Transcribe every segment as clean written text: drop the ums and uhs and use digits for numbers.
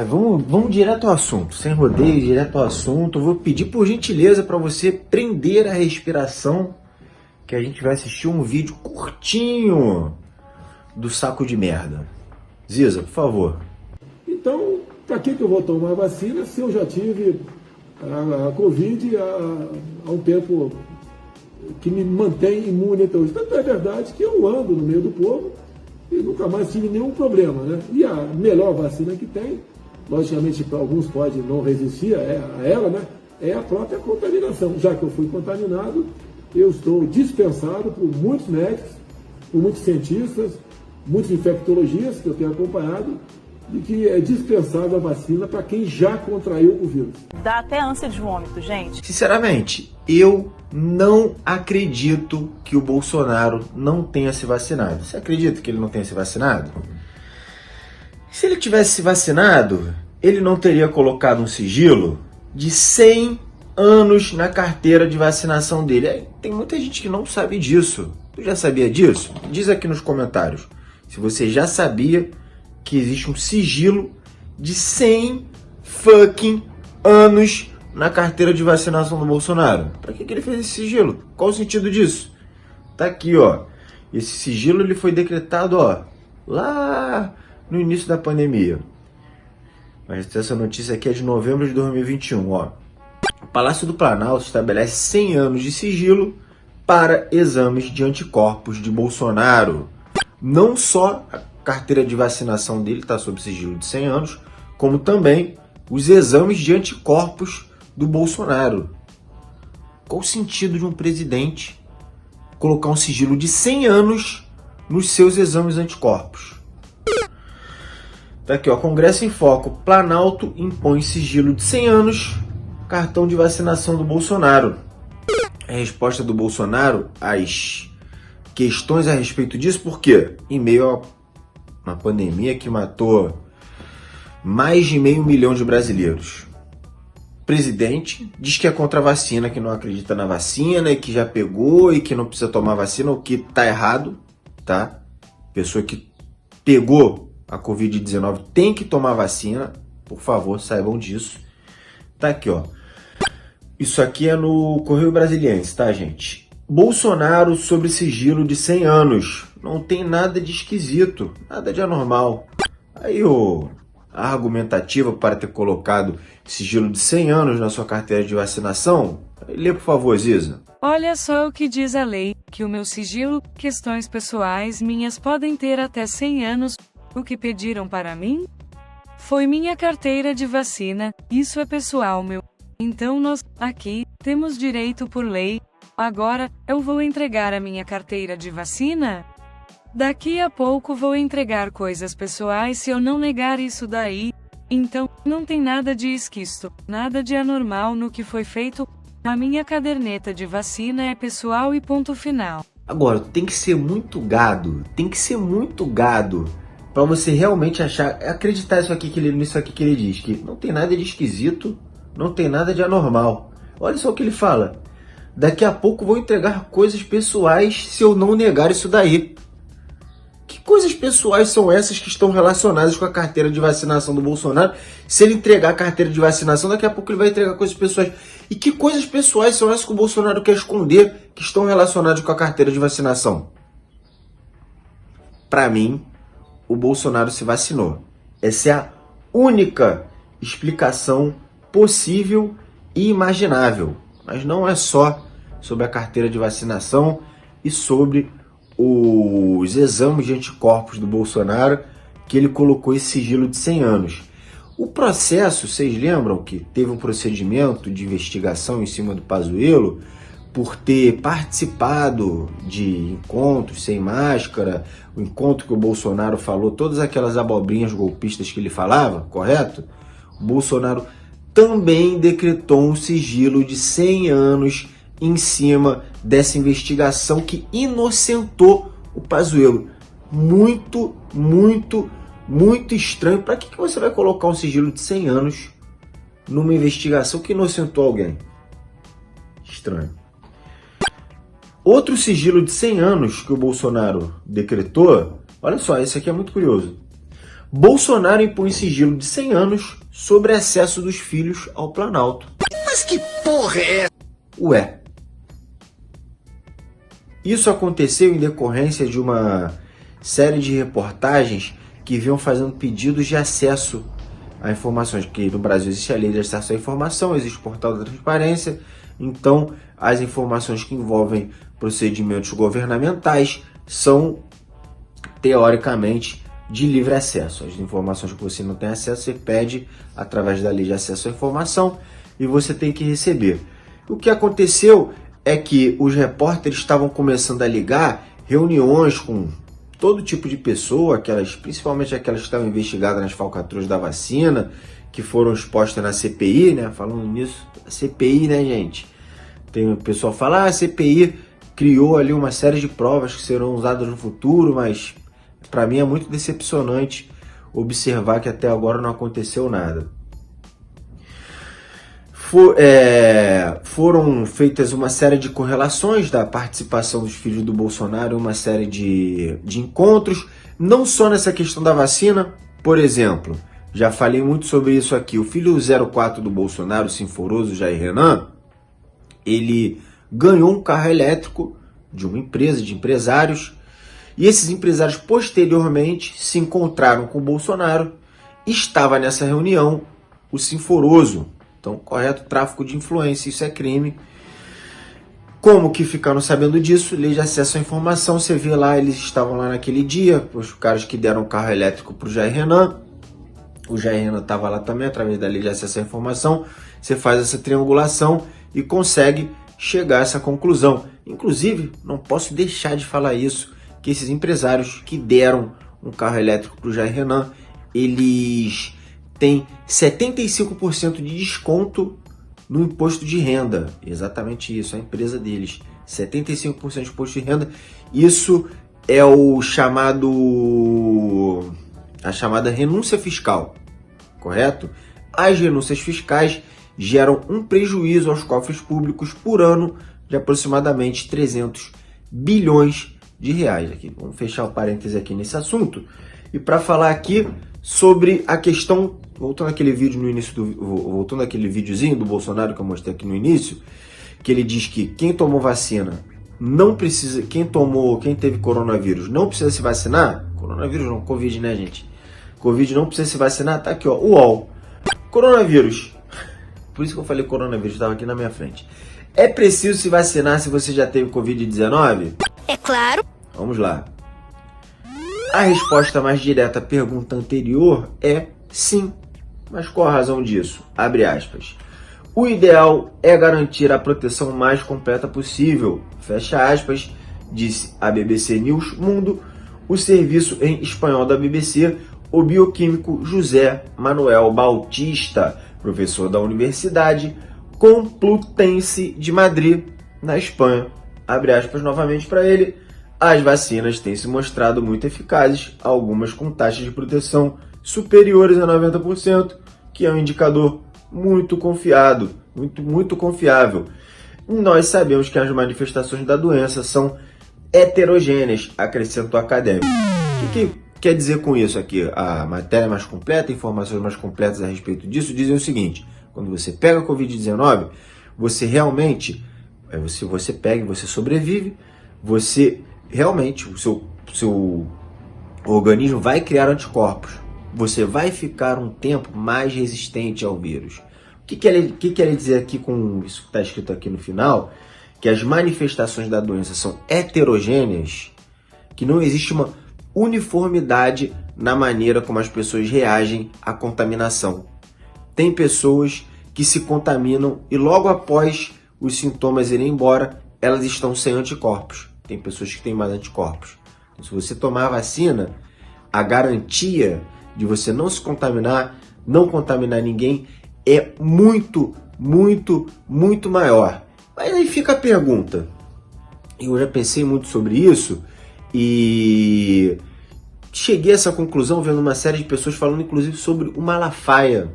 Vamos direto ao assunto, sem rodeio, direto ao assunto. Eu vou pedir por gentileza para você prender a respiração, que a gente vai assistir um vídeo curtinho do saco de merda. Ziza, por favor. Então, para que eu vou tomar vacina se eu já tive a Covid há um tempo que me mantém imune até hoje? Tanto é verdade que eu ando no meio do povo e nunca mais tive nenhum problema, né? E a melhor vacina que tem, logicamente para alguns pode não resistir a ela, né? É a própria contaminação. Já que eu fui contaminado, eu estou dispensado por muitos médicos, por muitos cientistas, muitos infectologistas que eu tenho acompanhado, de que é dispensável a vacina para quem já contraiu o vírus. Dá até ânsia de vômito, gente. Sinceramente, eu não acredito que o Bolsonaro não tenha se vacinado. Você acredita que ele não tenha se vacinado? Se ele tivesse se vacinado, ele não teria colocado um sigilo de 100 anos na carteira de vacinação dele. Tem muita gente que não sabe disso. Tu já sabia disso? Diz aqui nos comentários se você já sabia que existe um sigilo de 100 fucking anos na carteira de vacinação do Bolsonaro. Pra que ele fez esse sigilo? Qual o sentido disso? Tá aqui, ó. Esse sigilo ele foi decretado, ó, lá no início da pandemia. Mas essa notícia aqui é de novembro de 2021, ó. O Palácio do Planalto estabelece 100 anos de sigilo para exames de anticorpos de Bolsonaro. Não só a carteira de vacinação dele está sob sigilo de 100 anos, como também os exames de anticorpos do Bolsonaro. Qual o sentido de um presidente colocar um sigilo de 100 anos nos seus exames anticorpos? Tá aqui, ó, Congresso em Foco. Planalto impõe sigilo de 100 anos, cartão de vacinação do Bolsonaro. A resposta do Bolsonaro às questões a respeito disso, porque em meio a uma pandemia que matou mais de 500 mil de brasileiros, o presidente diz que é contra a vacina, que não acredita na vacina e que já pegou e que não precisa tomar vacina, o que tá errado, tá? Pessoa que pegou a Covid-19 tem que tomar vacina, por favor, saibam disso. Tá aqui, ó. Isso aqui é no Correio Brasiliense, tá, gente? Bolsonaro sobre sigilo de 100 anos. Não tem nada de esquisito, nada de anormal. Aí a argumentativa para ter colocado sigilo de 100 anos na sua carteira de vacinação, lê por favor, Ziza. Olha só o que diz a lei, que o meu sigilo, questões pessoais minhas podem ter até 100 anos. O que pediram para mim? Foi minha carteira de vacina, isso é pessoal meu. Então nós, aqui, temos direito por lei. Agora, eu vou entregar a minha carteira de vacina? Daqui a pouco vou entregar coisas pessoais se eu não negar isso daí. Então, não tem nada de esquisto, nada de anormal no que foi feito. A minha caderneta de vacina é pessoal e ponto final. Agora, tem que ser muito gado para você realmente acreditar nisso aqui que ele diz, que não tem nada de esquisito, não tem nada de anormal. Olha só o que ele fala. Daqui a pouco vou entregar coisas pessoais se eu não negar isso daí. Que coisas pessoais são essas que estão relacionadas com a carteira de vacinação do Bolsonaro? Se ele entregar a carteira de vacinação, daqui a pouco ele vai entregar coisas pessoais. E que coisas pessoais são essas que o Bolsonaro quer esconder que estão relacionadas com a carteira de vacinação? Para mim, o Bolsonaro se vacinou. Essa é a única explicação possível e imaginável. Mas não é só sobre a carteira de vacinação e sobre os exames de anticorpos do Bolsonaro que ele colocou esse sigilo de 100 anos. O processo, vocês lembram que teve um procedimento de investigação em cima do Pazuello por ter participado de encontros sem máscara, o encontro que o Bolsonaro falou, todas aquelas abobrinhas golpistas que ele falava, correto? O Bolsonaro também decretou um sigilo de 100 anos em cima dessa investigação que inocentou o Pazuello. Muito estranho. Para que você vai colocar um sigilo de 100 anos numa investigação que inocentou alguém? Estranho. Outro sigilo de 100 anos que o Bolsonaro decretou, olha só, esse aqui é muito curioso. Bolsonaro impõe sigilo de 100 anos sobre acesso dos filhos ao Planalto. Mas que porra é essa? Ué. Isso aconteceu em decorrência de uma série de reportagens que vinham fazendo pedidos de acesso a informações, porque no Brasil existe a lei de acesso à informação, existe o portal da transparência, então as informações que envolvem procedimentos governamentais são, teoricamente, de livre acesso. As informações que você não tem acesso, você pede através da lei de acesso à informação e você tem que receber. O que aconteceu é que os repórteres estavam começando a ligar reuniões com todo tipo de pessoa, principalmente aquelas que estavam investigadas nas falcatruas da vacina, que foram expostas na CPI, né? Falando nisso, a CPI, né, gente? Tem o pessoal que fala, a CPI criou ali uma série de provas que serão usadas no futuro, mas para mim é muito decepcionante observar que até agora não aconteceu nada. Foram feitas uma série de correlações da participação dos filhos do Bolsonaro, uma série de encontros, não só nessa questão da vacina. Por exemplo, já falei muito sobre isso aqui, o filho 04 do Bolsonaro, o Sinforoso Jair Renan, ele ganhou um carro elétrico de uma empresa, de empresários, e esses empresários posteriormente se encontraram com o Bolsonaro. Estava nessa reunião o Sinforoso. Então, correto, tráfico de influência, isso é crime. Como que ficaram sabendo disso? Lei de acesso à informação, você vê lá, eles estavam lá naquele dia, os caras que deram carro elétrico para o Jair Renan. O Jair Renan estava lá também, através da lei de acesso à informação. Você faz essa triangulação e consegue chegar a essa conclusão. Inclusive, não posso deixar de falar isso, que esses empresários que deram um carro elétrico para o Jair Renan, eles têm 75% de desconto no imposto de renda. Exatamente isso, a empresa deles. 75% de imposto de renda. Isso é a chamada renúncia fiscal, correto? As renúncias fiscais geram um prejuízo aos cofres públicos por ano de aproximadamente 300 bilhões de reais. Aqui, vamos fechar o parêntese aqui nesse assunto. E para falar aqui sobre a questão, voltando àquele vídeo no início voltando àquele videozinho do Bolsonaro que eu mostrei aqui no início, que ele diz que quem tomou vacina não precisa, quem teve coronavírus não precisa se vacinar. Coronavírus não, Covid, né, gente? Covid não precisa se vacinar, tá aqui, ó, o UOL. Coronavírus. Por isso que eu falei coronavírus, estava aqui na minha frente. É preciso se vacinar se você já teve Covid-19? É claro. Vamos lá. A resposta mais direta à pergunta anterior é sim. Mas qual a razão disso? Abre aspas. O ideal é garantir a proteção mais completa possível. Fecha aspas, disse a BBC News Mundo, o serviço em espanhol da BBC, o bioquímico José Manuel Bautista, professor da Universidade Complutense de Madrid, na Espanha. Abre aspas novamente para ele. As vacinas têm se mostrado muito eficazes, algumas com taxas de proteção superiores a 90%, que é um indicador muito confiável. Nós sabemos que as manifestações da doença são heterogêneas, acrescentou o acadêmico. O que quer dizer com isso aqui? A matéria mais completa, informações mais completas a respeito disso, dizem o seguinte: quando você pega a Covid-19, você realmente, você pega e você sobrevive, você realmente, o seu organismo vai criar anticorpos. Você vai ficar um tempo mais resistente ao vírus. O que quer dizer aqui com isso que está escrito aqui no final? Que as manifestações da doença são heterogêneas, que não existe uma uniformidade na maneira como as pessoas reagem à contaminação. Tem pessoas que se contaminam e logo após os sintomas irem embora, elas estão sem anticorpos. Tem pessoas que têm mais anticorpos. Então, se você tomar a vacina, a garantia de você não se contaminar, não contaminar ninguém, é muito, muito, muito maior. Mas aí fica a pergunta. Eu já pensei muito sobre isso e cheguei a essa conclusão vendo uma série de pessoas falando inclusive sobre o Malafaia.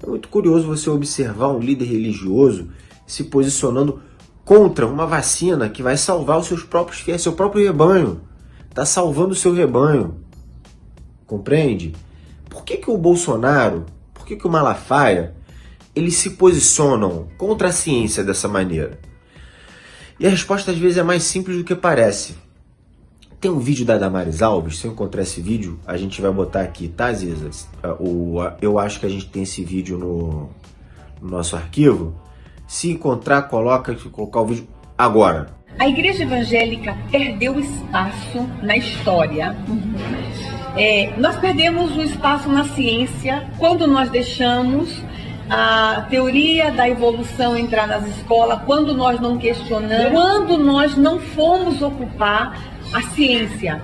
É muito curioso você observar um líder religioso se posicionando contra uma vacina que vai salvar os seus próprios fiéis, seu próprio rebanho. Está salvando o seu rebanho. Compreende? por que o Bolsonaro, por que o Malafaia, eles se posicionam contra a ciência dessa maneira? E a resposta às vezes é mais simples do que parece. Tem um vídeo da Damares Alves, se eu encontrar esse vídeo, a gente vai botar aqui, tá, Ziza? Eu acho que a gente tem esse vídeo no nosso arquivo. Se encontrar, colocar o vídeo agora. A igreja evangélica perdeu espaço na história. Nós perdemos o espaço na ciência quando nós deixamos a teoria da evolução entrar nas escolas, quando nós não questionamos, quando nós não fomos ocupar a ciência.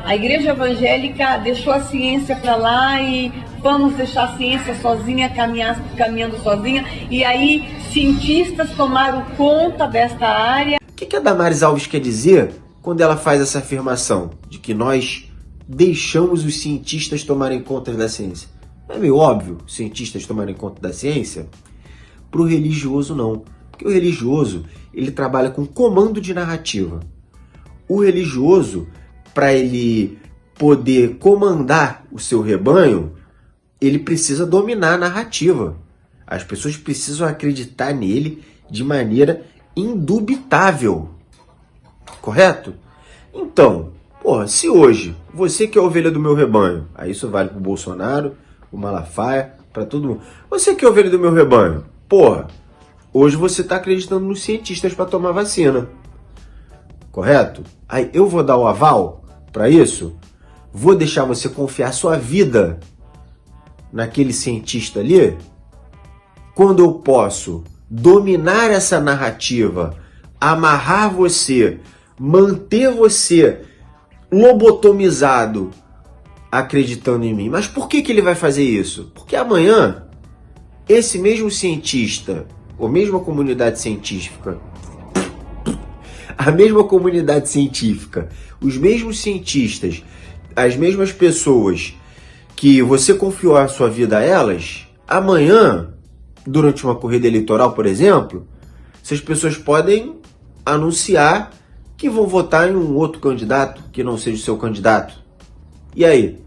A igreja evangélica deixou a ciência para lá e vamos deixar a ciência sozinha, caminhando sozinha. E aí cientistas tomaram conta desta área. O que a Damares Alves quer dizer quando ela faz essa afirmação de que nós deixamos os cientistas tomarem conta da ciência? Não é meio óbvio os cientistas tomarem conta da ciência? Para o religioso não, porque o religioso ele trabalha com comando de narrativa. O religioso, para ele poder comandar o seu rebanho, ele precisa dominar a narrativa. As pessoas precisam acreditar nele de maneira indubitável. Correto? Então, se hoje você que é a ovelha do meu rebanho, aí isso vale para o Bolsonaro, o Malafaia, para todo mundo. Você que é a ovelha do meu rebanho, hoje você está acreditando nos cientistas para tomar vacina. Correto? Aí eu vou dar o aval para isso? Vou deixar você confiar sua vida naquele cientista ali? Quando eu posso dominar essa narrativa, amarrar você, manter você lobotomizado, acreditando em mim. Mas por que ele vai fazer isso? Porque amanhã, esse mesmo cientista, ou mesma comunidade científica, os mesmos cientistas, as mesmas pessoas que você confiou a sua vida a elas, amanhã, durante uma corrida eleitoral, por exemplo, essas pessoas podem anunciar que vão votar em um outro candidato que não seja o seu candidato. E aí?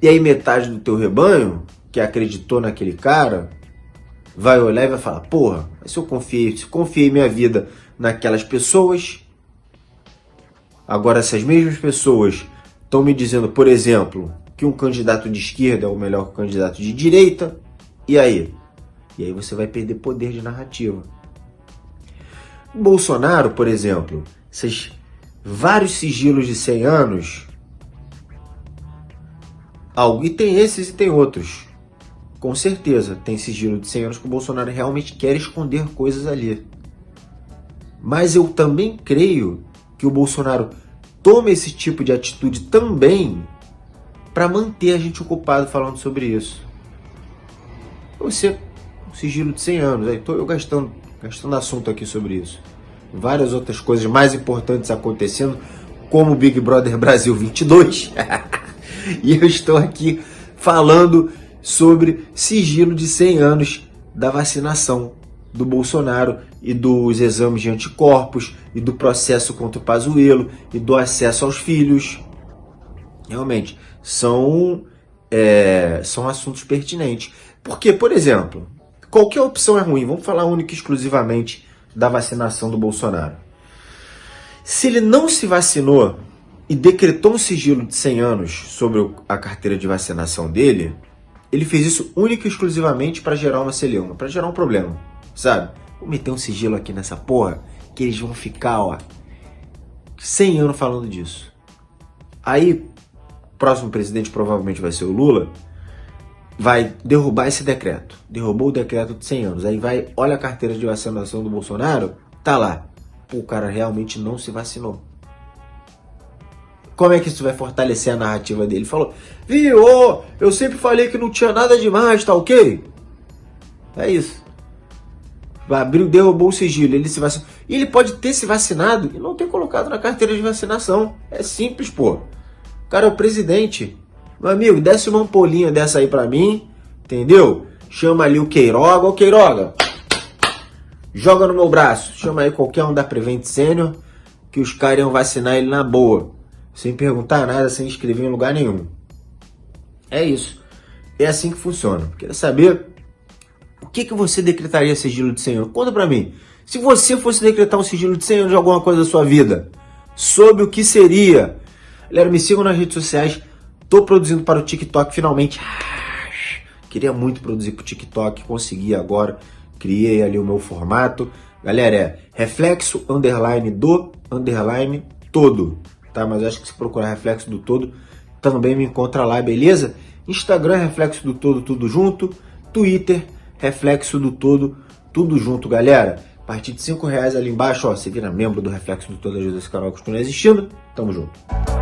E aí metade do teu rebanho, que acreditou naquele cara, vai olhar e vai falar, se eu confiei minha vida naquelas pessoas, agora essas mesmas pessoas estão me dizendo, por exemplo, que um candidato de esquerda é o melhor que um candidato de direita, e aí? E aí você vai perder poder de narrativa. Bolsonaro, por exemplo, esses vários sigilos de 100 anos, e tem esses e tem outros. Com certeza, tem sigilo de 100 anos que o Bolsonaro realmente quer esconder coisas ali. Mas eu também creio que o Bolsonaro toma esse tipo de atitude também para manter a gente ocupado falando sobre isso. Você, um sigilo de 100 anos, aí estou eu gastando assunto aqui sobre isso. Várias outras coisas mais importantes acontecendo, como o Big Brother Brasil 22. E eu estou aqui falando sobre sigilo de 100 anos da vacinação do Bolsonaro e dos exames de anticorpos e do processo contra o Pazuello e do acesso aos filhos. Realmente, são assuntos pertinentes. Porque, por exemplo, qualquer opção é ruim. Vamos falar única e exclusivamente da vacinação do Bolsonaro. Se ele não se vacinou e decretou um sigilo de 100 anos sobre a carteira de vacinação dele, ele fez isso única e exclusivamente para gerar uma celeuma, para gerar um problema, sabe? Vou meter um sigilo aqui nessa porra, que eles vão ficar, 100 anos falando disso. Aí, o próximo presidente provavelmente vai ser o Lula, vai derrubar esse decreto. Derrubou o decreto de 100 anos. Aí vai, olha a carteira de vacinação do Bolsonaro, tá lá. O cara realmente não se vacinou. Como é que isso vai fortalecer a narrativa dele? Falou, viu, eu sempre falei que não tinha nada demais, tá ok? É isso. Abriu, derrubou o sigilo, ele se vacinou. E ele pode ter se vacinado e não ter colocado na carteira de vacinação. É simples, pô. O cara é o presidente. Meu amigo, desce uma ampolinha dessa aí pra mim, entendeu? Chama ali o Queiroga. Ô Queiroga, joga no meu braço. Chama aí qualquer um da Prevent Senior, que os caras iam vacinar ele na boa. Sem perguntar nada, sem escrever em lugar nenhum. É isso. É assim que funciona. Queria saber o que você decretaria sigilo de 100 anos. Conta pra mim. Se você fosse decretar um sigilo de 100 anos de alguma coisa da sua vida, sobre o que seria? Galera, me sigam nas redes sociais. Tô produzindo para o TikTok finalmente. Queria muito produzir para o TikTok, consegui agora. Criei ali o meu formato. Galera, é reflexo underline do underline todo, tá? Mas acho que se procurar reflexo do todo, também me encontra lá, beleza? Instagram, reflexo do todo, tudo junto. Twitter, reflexo do todo, tudo junto, galera. A partir de R$5 ali embaixo, ó, você vira membro do Reflexo do Todo, ajuda esse canal a continuar existindo. Tamo junto.